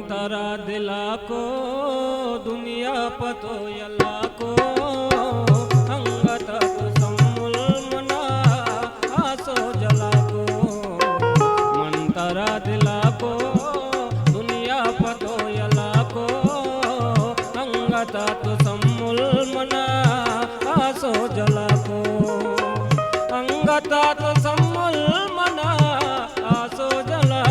तारा दिला को दुनिया पतो यला को अंगत सम्मुल मना आसो जला को मन तारा दिला को दुनिया पतो यला को अंगत सम्मुल मना आसो जला को अंगत सम्मुल मना आसो जला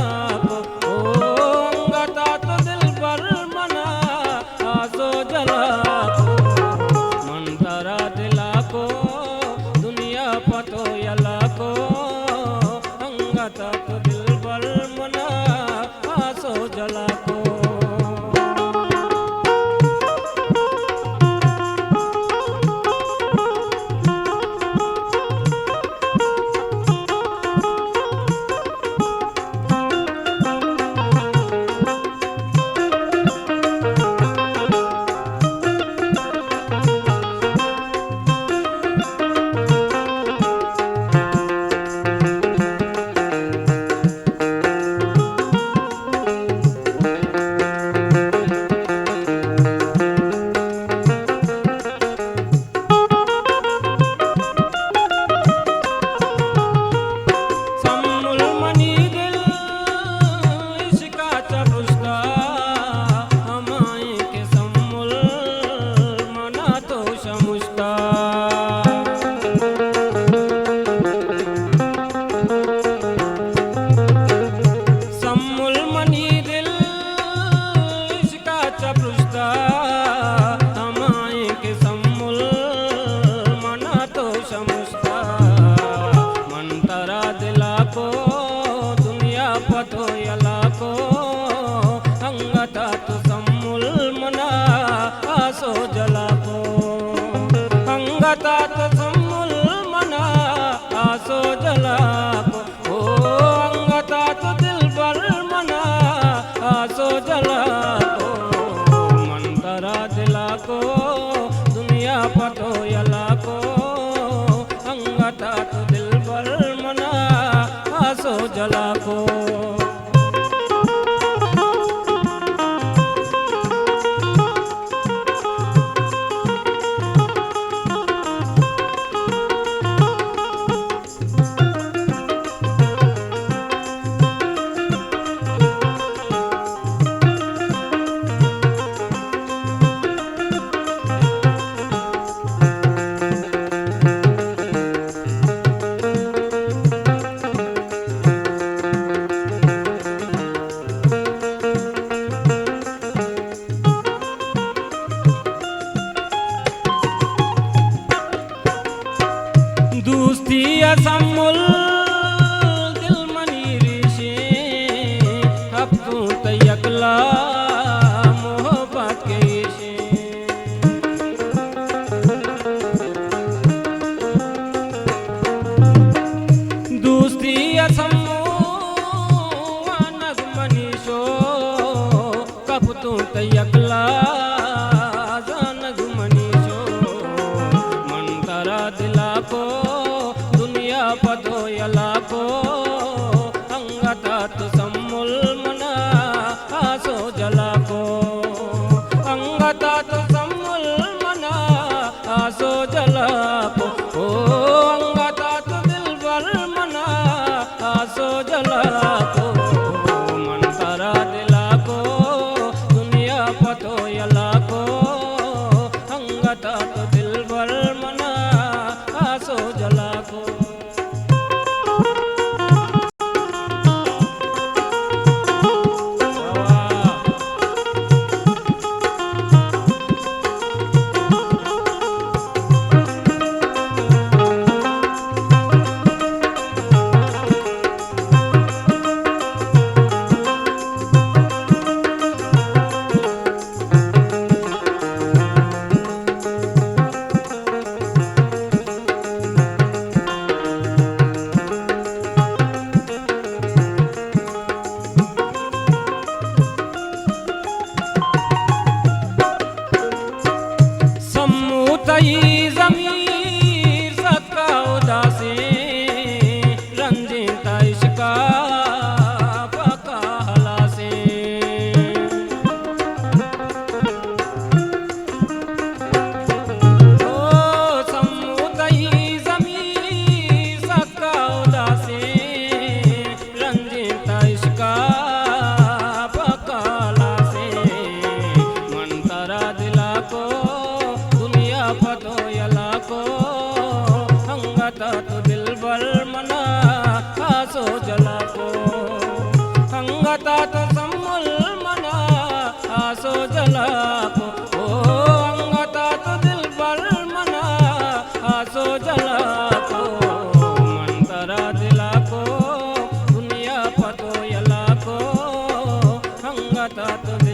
जला को सम्मुल दिल मनी ऋषि अब तू तयकला मोहब्बत के ऋषि दोस्ती सम्मु नगमनी शो कब तू तयकला नगमनी शो मन तारा दिला को पतो यला को अंगतात सम्मुल मना आसो जला को अंगतात सम्मुल मना आसो जला को ओ अंगतात दिलबर मना आसो जला को मन तारा दिला को दुनिया पतो यला को अंगतात दिलबर मना आसो जला को ज़मीर सका उदासी रंजीता इश्का पका हलासी म्हणतात